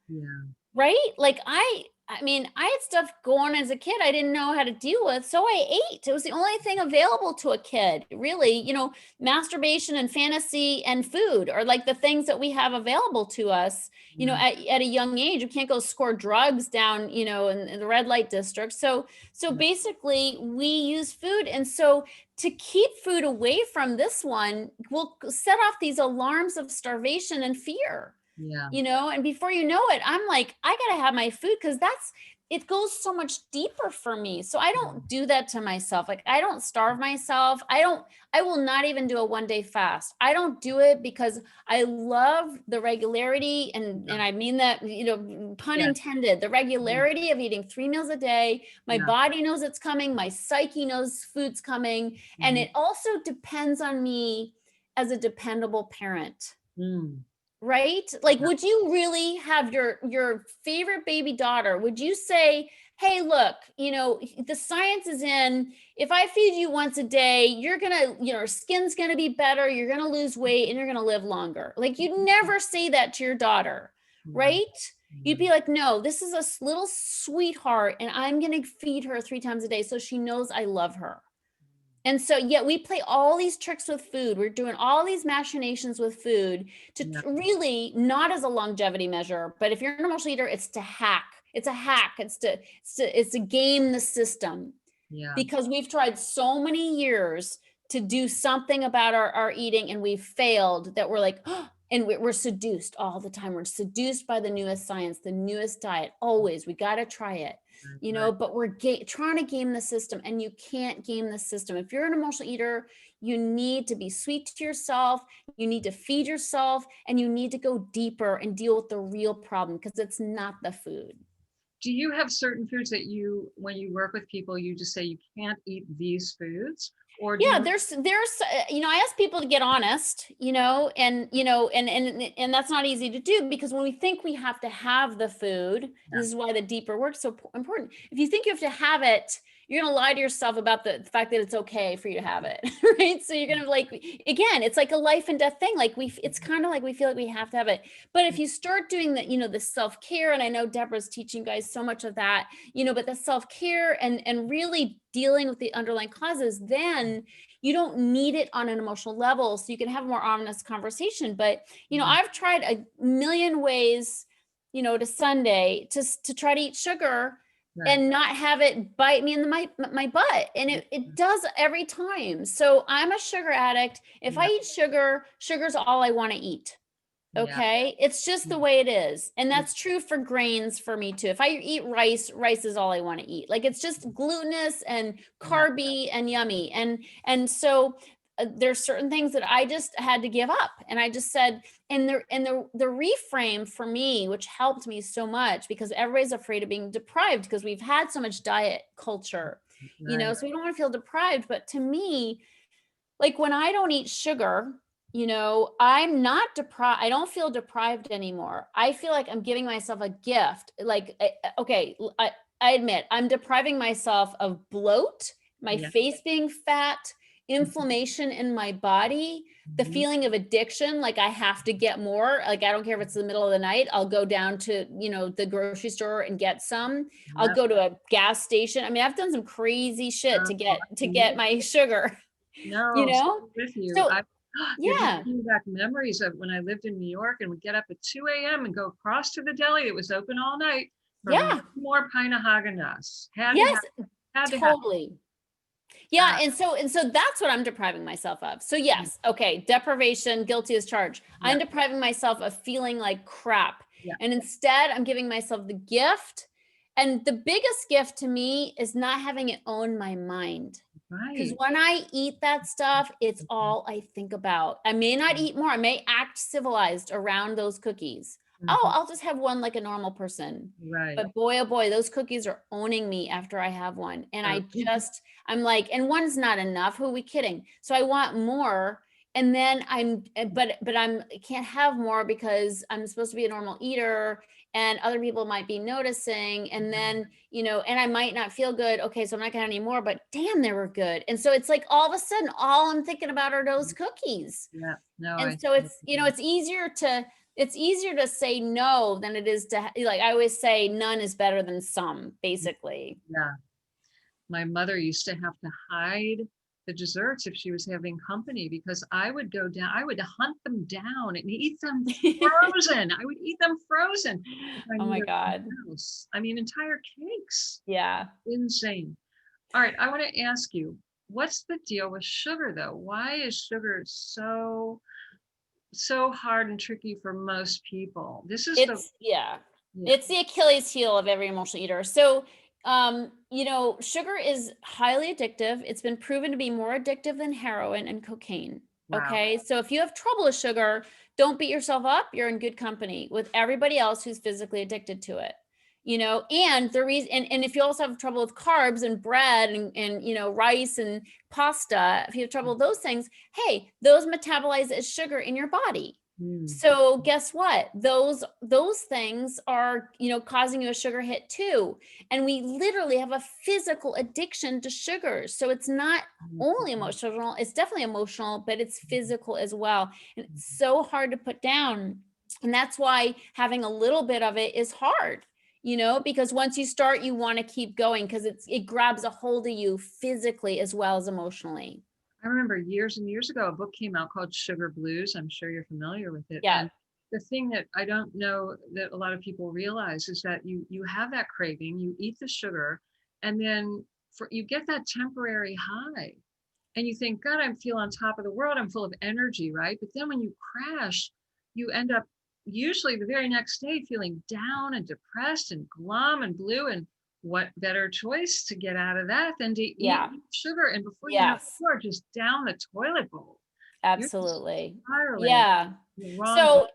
C: Right? Like I had stuff going as a kid I didn't know how to deal with. So I ate. It was the only thing available to a kid, really. Masturbation and fantasy and food are like the things that we have available to us, at a young age. You can't go score drugs down, in the red light district. So basically we use food. And so to keep food away from this one will set off these alarms of starvation and fear. And before you know it, I'm like, I gotta have my food because it goes so much deeper for me. So I don't do that to myself. Like I don't starve myself. I will not even do a 1-day fast. I don't do it because I love the regularity. And I mean that, pun intended, the regularity of eating 3 meals a day. My body knows it's coming. My psyche knows food's coming. And it also depends on me as a dependable parent. Right? Like, would you really have your favorite baby daughter? Would you say, hey, look, the science is in, if I feed you once a day, you're going to, your skin's going to be better. You're going to lose weight and you're going to live longer. Like you'd never say that to your daughter, right? You'd be like, no, this is a little sweetheart and I'm going to feed her 3 times a day. So she knows I love her. And so, we play all these tricks with food. We're doing all these machinations with food to really not as a longevity measure, but if you're an emotional eater, it's to hack. It's a hack. It's to game the system. Because we've tried so many years to do something about our eating and we've failed that we're like, oh, And we're seduced all the time. We're seduced by the newest science, the newest diet. Always, we got to try it,
A: Right.
C: but we're trying to game the system, and you can't game the system. If you're an emotional eater, you need to be sweet to yourself. You need to feed yourself, and you need to go deeper and deal with the real problem, because it's not the food.
A: Do you have certain foods that you, when you work with people, you just say you can't eat these foods? Or do
C: Yeah,
A: you,
C: I ask people to get honest, and that's not easy to do, because when we think we have to have the food, and this is why the deeper work's so important. If you think you have to have it, you're going to lie to yourself about the fact that it's okay for you to have it, right? So you're going to, like, again, it's like a life and death thing. Like it's kind of like we feel like we have to have it. But if you start doing the, the self-care, and I know Deborah's teaching you guys so much of that, but the self-care and really dealing with the underlying causes, then you don't need it on an emotional level, so you can have a more honest conversation. But I've tried a million ways to Sunday to try to eat sugar and not have it bite me in my butt, and it does every time. So I'm a sugar addict. If I eat sugar, sugar's all I want to eat. Okay. It's just the way it is. And that's true for grains for me too. If I eat rice, rice is all I want to eat. Like, it's just glutinous and carby and yummy. And so there's certain things that I just had to give up. And I just said, and the reframe for me, which helped me so much, because everybody's afraid of being deprived, because we've had so much diet culture, so we don't want to feel deprived. But to me, like, when I don't eat sugar, I'm not deprived. I don't feel deprived anymore. I feel like I'm giving myself a gift. Like, okay, I admit I'm depriving myself of bloat, my face being fat, inflammation in my body, the feeling of addiction. Like, I have to get more. Like, I don't care if it's the middle of the night. I'll go down to, the grocery store and get some. I'll go to a gas station. I mean, I've done some crazy shit to get my sugar.
A: No, with you.
C: So
A: You're just
C: yeah.
A: bringing back memories of when I lived in New York and would get up at 2 a.m. and go across to the deli. It was open all night for
C: Yeah.
A: one more pint of Haagen-Dazs.
C: Yes,
A: Had to have.
C: totally. Yeah. And so that's what I'm depriving myself of. So yes. Okay. Deprivation, guilty as charged. I'm depriving myself of feeling like crap. And instead I'm giving myself the gift. And the biggest gift to me is not having it own my mind. Because when I eat that stuff, it's all I think about. I may not eat more. I may act civilized around those cookies. Oh, I'll just have one like a normal person. But boy, oh boy, those cookies are owning me after I have one. And I'm like, and one's not enough. Who are we kidding? So I want more. And then but I can't have more because I'm supposed to be a normal eater, and other people might be noticing. And then, and I might not feel good. Okay, so I'm not gonna have any more, but damn, they were good. And so it's like, all of a sudden, all I'm thinking about are those cookies. And so it's, it's easier to say no than it is to, like, I always say, none is better than some, basically.
A: My mother used to have to hide the desserts if she was having company, because I would go down, I would hunt them down and eat them frozen. I would eat them frozen.
C: Oh my God.
A: I mean, entire cakes.
C: Yeah.
A: Insane. All right. I want to ask you, what's the deal with sugar though? Why is sugar so hard and tricky for most people? It's
C: the Achilles heel of every emotional eater. So sugar is highly addictive. It's been proven to be more addictive than heroin and cocaine. Okay. So if you have trouble with sugar, don't beat yourself up. You're in good company with everybody else who's physically addicted to it. And the reason, and if you also have trouble with carbs and bread and rice and pasta, if you have trouble with those things, hey, those metabolize as sugar in your body. So guess what? Those things are, causing you a sugar hit too. And we literally have a physical addiction to sugar. So it's not only emotional, it's definitely emotional, but it's physical as well. And it's so hard to put down. And that's why having a little bit of it is hard, because once you start, you want to keep going, because it grabs a hold of you physically as well as emotionally.
A: I remember years and years ago, a book came out called Sugar Blues. I'm sure you're familiar with it.
C: Yeah.
A: And the thing that I don't know that a lot of people realize is that you have that craving, you eat the sugar, and then you get that temporary high. And you think, God, I feel on top of the world. I'm full of energy, right? But then when you crash, you end up usually the very next day feeling down and depressed and glum and blue. And what better choice to get out of that than to eat sugar? And before you know it, you are just down the toilet bowl.
C: Absolutely.
A: Spiraling
C: Yeah.
A: wrong.
C: So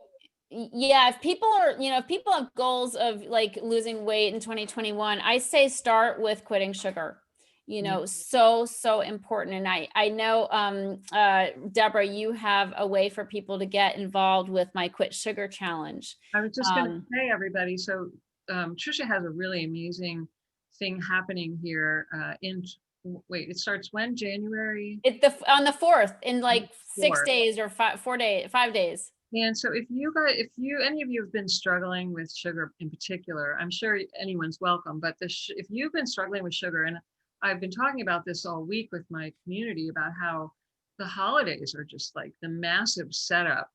C: yeah, if people are, if people have goals of like losing weight in 2021, I say start with quitting sugar. So important. And I know, Deborah, you have a way for people to get involved with my Quit Sugar Challenge.
A: I was just going to say, everybody, so Tricia has a really amazing thing happening here it starts when? January?
C: On the 4th, in like 6 days or 5 days.
A: And so if any of you have been struggling with sugar in particular, I'm sure anyone's welcome, but if you've been struggling with sugar, and I've been talking about this all week with my community about how the holidays are just like the massive setup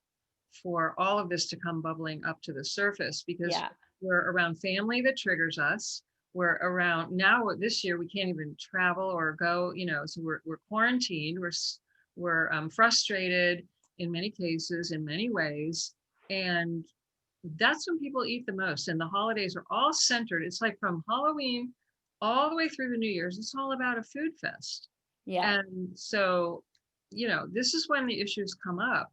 A: for all of this to come bubbling up to the surface, because we're around family that triggers us. We're around now this year, we can't even travel or go, so we're quarantined. We're frustrated in many cases, in many ways. And that's when people eat the most. And the holidays are all centered. It's like from Halloween all the way through the New Year's, it's all about a food fest. Yeah. And so, this is when the issues come up.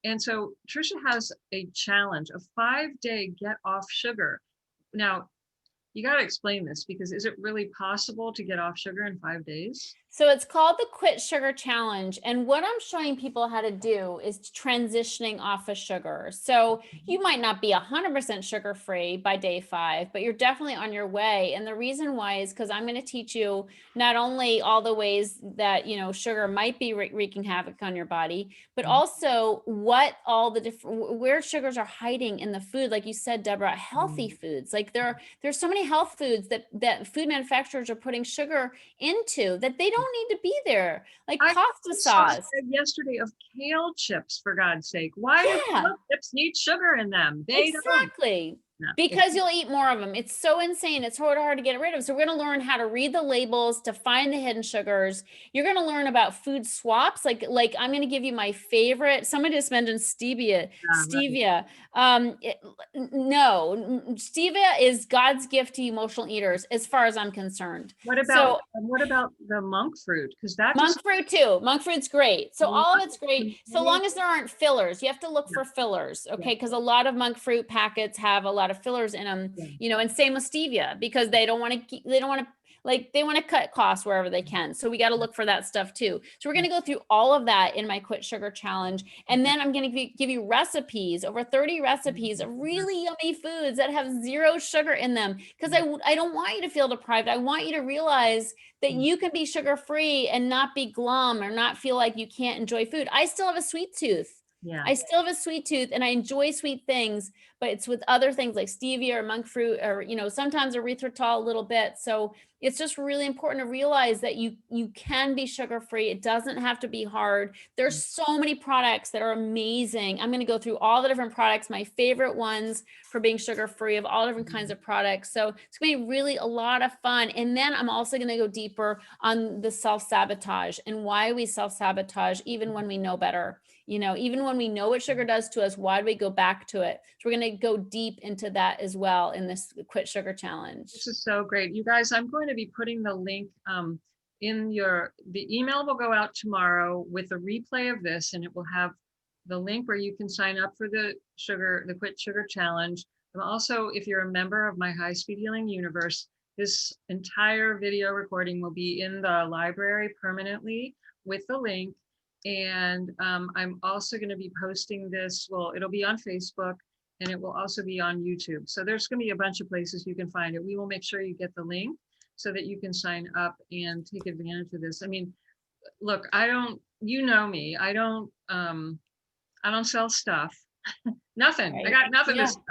A: And so Tricia has a challenge, a 5-day get off sugar. Now, you got to explain this, because is it really possible to get off sugar in 5 days?
C: So it's called the Quit Sugar Challenge. And what I'm showing people how to do is transitioning off of sugar. So you might not be 100% sugar-free by day 5, but you're definitely on your way. And the reason why is because I'm going to teach you not only all the ways that, sugar might be wreaking havoc on your body, but also what all the different, where sugars are hiding in the food. Like you said, Deborah, healthy foods. Like there's so many health foods that food manufacturers are putting sugar into that they don't need to be there, like pasta sauce.
A: Yesterday of kale chips, for God's sake. Why do kale chips need sugar in them? They
C: exactly. Don't. Because you'll eat more of them. It's so insane. It's hard to get rid of. So we're going to learn how to read the labels to find the hidden sugars. You're going to learn about food swaps. Like I'm going to give you my favorite. Somebody just mentioned stevia. Stevia. No, stevia is God's gift to emotional eaters, as far as I'm concerned.
A: What about the monk fruit? Because that's
C: monk fruit too. Monk fruit's great. So all of it's great, so long as there aren't fillers. You have to look for fillers, okay? Because a lot of monk fruit packets have a lot of fillers in them, and same with stevia, because they want to cut costs wherever they can. So we got to look for that stuff too. So we're going to go through all of that in my Quit Sugar Challenge. And then I'm going to give you recipes, over 30 recipes of really yummy foods that have 0 sugar in them. Because I don't want you to feel deprived. I want you to realize that you can be sugar-free and not be glum or not feel like you can't enjoy food. I still have a sweet tooth. Yeah. I still have a sweet tooth and I enjoy sweet things, but it's with other things like stevia or monk fruit or, sometimes erythritol a little bit. So it's just really important to realize that you can be sugar-free. It doesn't have to be hard. There's so many products that are amazing. I'm going to go through all the different products, my favorite ones for being sugar-free of all different kinds of products. So it's going to be really a lot of fun. And then I'm also going to go deeper on the self-sabotage and why we self-sabotage even when we know better. Even when we know what sugar does to us, why do we go back to it? So we're going to go deep into that as well in this Quit Sugar Challenge.
A: This is so great. You guys, I'm going to be putting the link the email will go out tomorrow with a replay of this, and it will have the link where you can sign up for the Quit Sugar Challenge. And also, if you're a member of my HighSpeed Healing Universe, this entire video recording will be in the library permanently with the link. And I'm also going to be posting this. Well, it'll be on Facebook and it will also be on YouTube. So there's going to be a bunch of places you can find it. We will make sure you get the link so that you can sign up and take advantage of this. I mean, look, you know me, I don't sell stuff, nothing. Right. I got nothing to sell.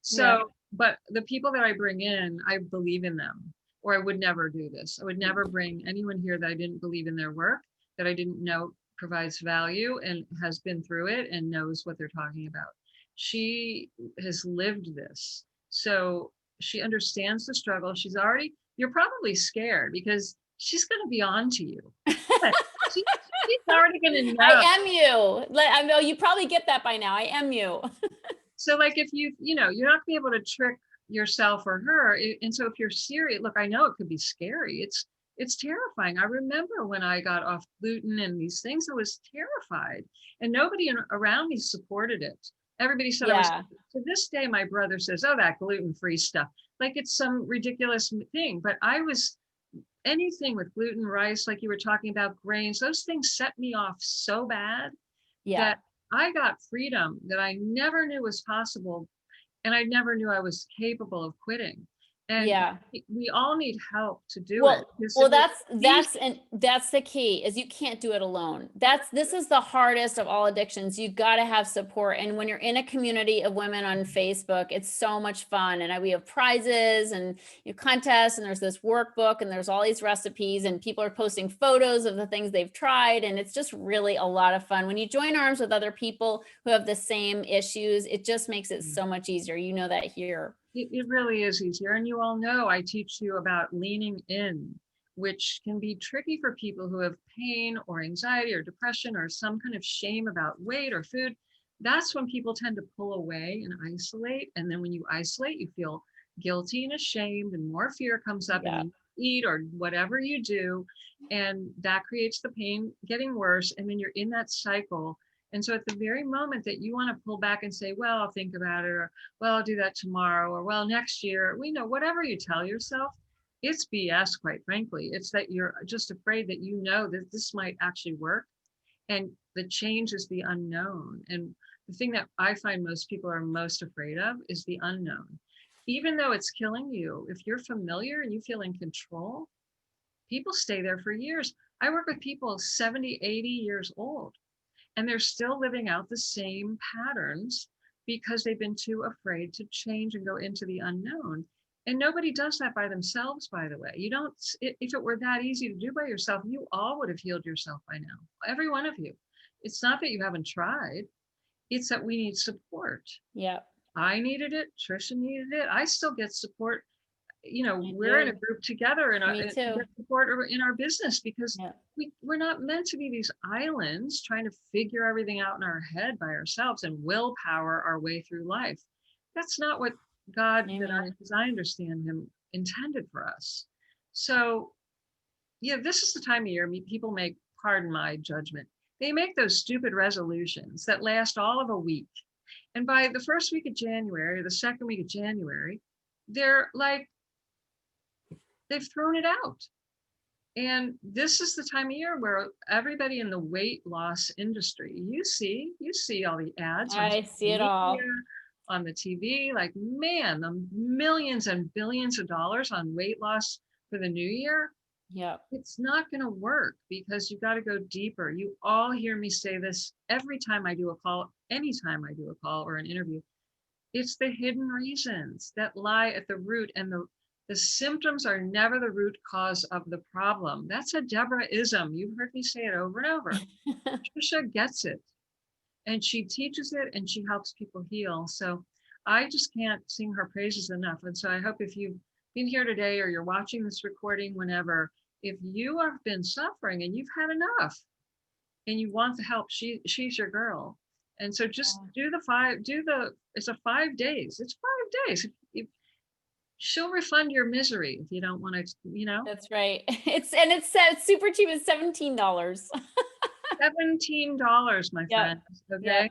A: So, but the people that I bring in, I believe in them, or I would never do this. I would never bring anyone here that I didn't believe in their work, that I didn't know provides value and has been through it and knows what they're talking about. She has lived this. So she understands the struggle. You're probably scared because she's going to be on to you. She's She's already going to know.
C: I am you. I know you probably get that by now. I am you.
A: So like if you're not gonna be able to trick yourself or her. And so if you're serious, look, I know it could be scary. It's terrifying. I remember when I got off gluten and these things, I was terrified and nobody around me supported it. Everybody said I was, to this day, my brother says, oh, that gluten-free stuff. Like it's some ridiculous thing. But I was, anything with gluten, rice, like you were talking about, grains, those things set me off so bad that I got freedom that I never knew was possible. And I never knew I was capable of quitting. And we all need help to do it.
C: Well, that's the key is you can't do it alone. This is the hardest of all addictions. You got to have support. And when you're in a community of women on Facebook, it's so much fun. And we have prizes and contests, and there's this workbook, and there's all these recipes, and people are posting photos of the things they've tried. And it's just really a lot of fun. When you join arms with other people who have the same issues, it just makes it so much easier. You know that here.
A: It really is easier. And you all know I teach you about leaning in, which can be tricky for people who have pain or anxiety or depression or some kind of shame about weight or food. That's when people tend to pull away and isolate. And then when you isolate, you feel guilty and ashamed, and more fear comes up, and you eat or whatever you do. And that creates the pain getting worse. And then you're in that cycle. And so at the very moment that you want to pull back and say, well, I'll think about it, or, well, I'll do that tomorrow, or, well, next year, whatever you tell yourself, it's BS, quite frankly. It's that you're just afraid that that this might actually work. And the change is the unknown. And the thing that I find most people are most afraid of is the unknown. Even though it's killing you, if you're familiar and you feel in control, people stay there for years. I work with people 70, 80 years old. And they're still living out the same patterns because they've been too afraid to change and go into the unknown. And nobody does that by themselves, by the way. You don't, if it were that easy to do by yourself, you all would have healed yourself by now. Every one of you. It's not that you haven't tried. It's that we need support.
C: Yeah.
A: I needed it. Tricia needed it. I still get support. We're in a group together and support in our business because we're not meant to be these islands trying to figure everything out in our head by ourselves and willpower our way through life. That's not what God, as I understand him, intended for us. So this is the time of year people make, pardon my judgment, they make those stupid resolutions that last all of a week. And by the first week of January, or the second week of January, they're like, they've thrown it out. And this is the time of year where everybody in the weight loss industry, you see all the ads.
C: I see it all
A: on the TV, like, man, the millions and billions of dollars on weight loss for the new year.
C: Yeah.
A: It's not going to work because you've got to go deeper. You all hear me say this every time I do a call, anytime I do a call or an interview. It's the hidden reasons that lie at the root, and the symptoms are never the root cause of the problem. That's a Debora-ism. You've heard me say it over and over. Tricia gets it, and she teaches it, and she helps people heal. So I just can't sing her praises enough. And so I hope if you've been here today or you're watching this recording whenever, if you have been suffering and you've had enough and you want the help, she's your girl. And so just it's a 5 days. It's 5 days. She'll refund your misery if you don't want to,
C: That's right. It's super cheap. It's $17.
A: $17, my friend. Okay.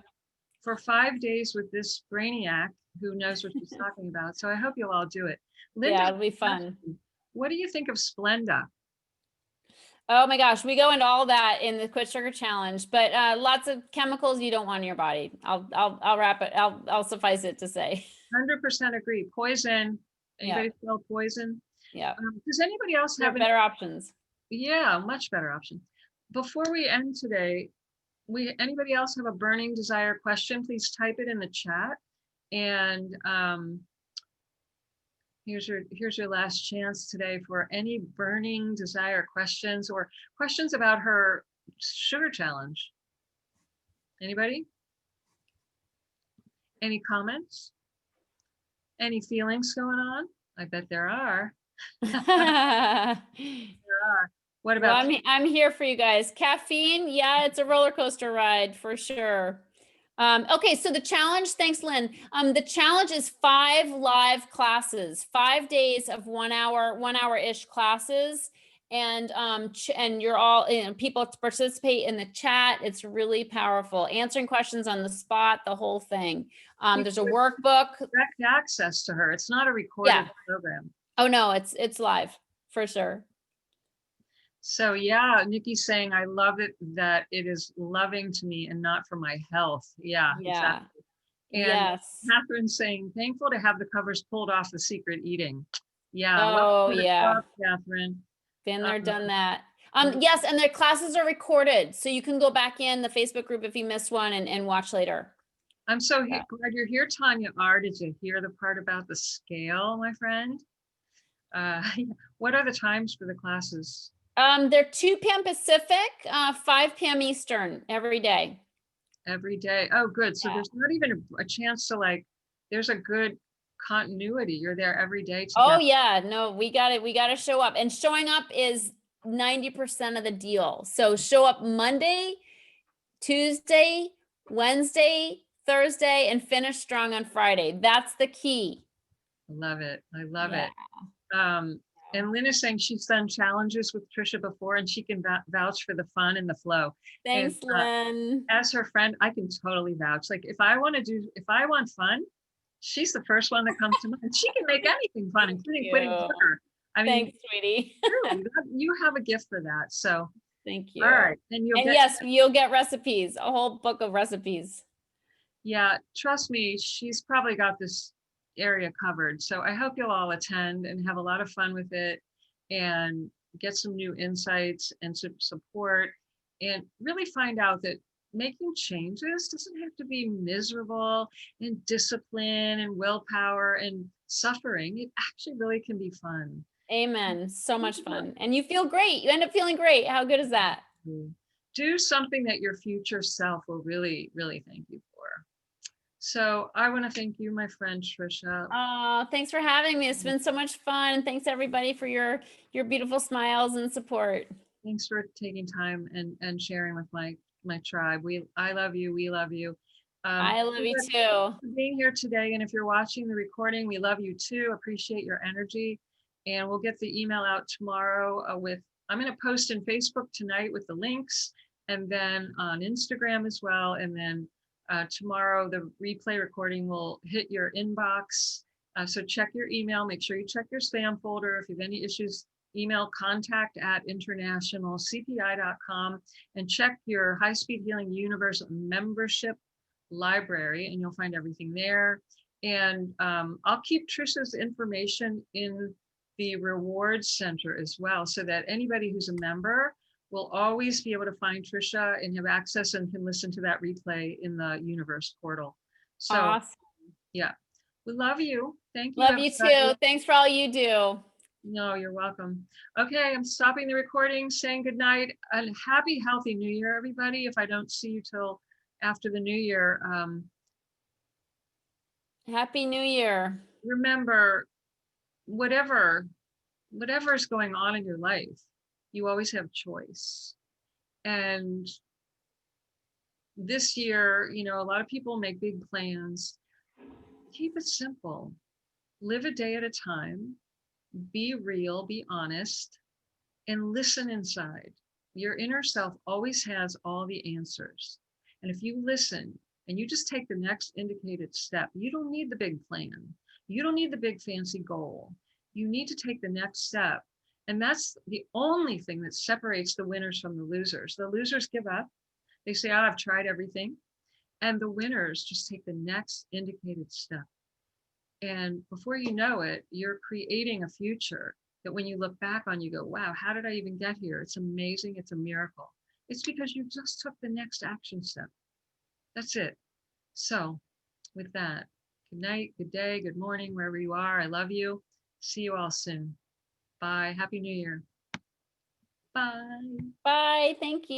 A: For 5 days with this brainiac who knows what she's talking about. So I hope you'll all do it. Linda,
C: it'll be fun.
A: What do you think of Splenda?
C: Oh my gosh, we go into all that in the Quit Sugar Challenge, but lots of chemicals you don't want in your body. I'll wrap it. I'll suffice it to say.
A: 100% agree. Poison. Anybody smell poison?
C: Yeah.
A: Does anybody else have
C: better options?
A: Yeah, much better option. Before we end today, anybody else have a burning desire question? Please type it in the chat. And here's your last chance today for any burning desire questions or questions about her sugar challenge. Anybody? Any comments? Any feelings going on? I bet there are. There are. What
C: Well,
A: about
C: I'm here for you guys. Caffeine, yeah, it's a roller coaster ride for sure. Okay, so the challenge, thanks, Lynn. The challenge is 5 live classes, 5 days of 1 hour-ish classes. And and you're all, people participate in the chat. It's really powerful. Answering questions on the spot, the whole thing. There's a workbook.
A: direct access to her? It's not a recorded program.
C: Oh no, it's live for sure.
A: So yeah, Nikki's saying, I love it that it is loving to me and not for my health. Yeah, exactly. And
C: Yes.
A: Catherine's saying, thankful to have the covers pulled off the secret eating. Yeah.
C: Oh yeah.
A: Catherine.
C: Been there, done that.
A: Mhm.
C: Yes, and their classes are recorded, so you can go back in the Facebook group if you missed one and watch later.
A: I'm so glad you're here, Tanya R. Did you hear the part about the scale, my friend? What are the times for the classes?
C: They're 2 p.m. Pacific, 5 p.m. Eastern every day.
A: Every day. Oh, good. So
C: Yeah.
A: there's not even a chance to like, there's a good continuity. You're there every day together.
C: Oh yeah, no, we got it. We got to show up, and showing up is 90% of the deal. So show up Monday, Tuesday, Wednesday, Thursday, and finish strong on Friday. That's the key.
A: I love it. I love
C: Yeah.
A: it. And Lynn is saying she's done challenges with Tricia before and she can vouch for the fun and the flow.
C: Thanks,
A: And,
C: Lynn.
A: as her friend, I can totally vouch. Like if I want fun, she's the first one that comes to mind. She can make anything fun, including quitting sugar. I mean,
C: thanks, sweetie.
A: really, you have a gift for that. So
C: Thank you.
A: all right. And
C: yes, you'll get recipes, a whole book of recipes.
A: Yeah, trust me, she's probably got this area covered. So I hope you'll all attend and have a lot of fun with it and get some new insights and some support and really find out that making changes doesn't have to be miserable and discipline and willpower and suffering. It actually really can be fun.
C: Amen. So much fun. And you feel great. You end up feeling great. How good is that?
A: Do something that your future self will really, really thank you for. So I want to thank you, my friend Tricia.
C: Oh, thanks for having me. It's been so much fun. And thanks everybody for your beautiful smiles and support.
A: Thanks for taking time and sharing with my tribe. I love you. We love you.
C: I love you too.
A: For being here today. And if you're watching the recording, we love you too. Appreciate your energy. And we'll get the email out tomorrow I'm going to post in Facebook tonight with the links and then on Instagram as well. And then tomorrow, the replay recording will hit your inbox. So check your email. Make sure you check your spam folder. If you have any issues, email contact@internationalcpi.com and check your HighSpeed Healing Universe membership library, and you'll find everything there. And I'll keep Tricia's information in the rewards center as well, so that anybody who's a member will always be able to find Tricia and have access and can listen to that replay in the universe portal. So
C: awesome.
A: Yeah, we love you. Thank you.
C: Love you too. Thanks for all you do.
A: No, you're welcome. Okay, I'm stopping the recording, saying good night and happy, healthy New Year, everybody. If I don't see you till after the New Year,
C: Happy New Year.
A: remember, whatever's going on in your life, you always have choice. And this year, a lot of people make big plans. Keep it simple. Live a day at a time. Be real, be honest, and listen inside. Your inner self always has all the answers. And if you listen and you just take the next indicated step, you don't need the big plan. You don't need the big fancy goal. You need to take the next step. And that's the only thing that separates the winners from the losers. The losers give up. They say, I've tried everything. And the winners just take the next indicated step. And before you know it, you're creating a future that when you look back on, you go, wow, how did I even get here? It's amazing. It's a miracle. It's because you just took the next action step. That's it. So with that, good night, good day, good morning, wherever you are. I love you. See you all soon. Bye. Happy New Year. Bye.
C: Bye. Thank you.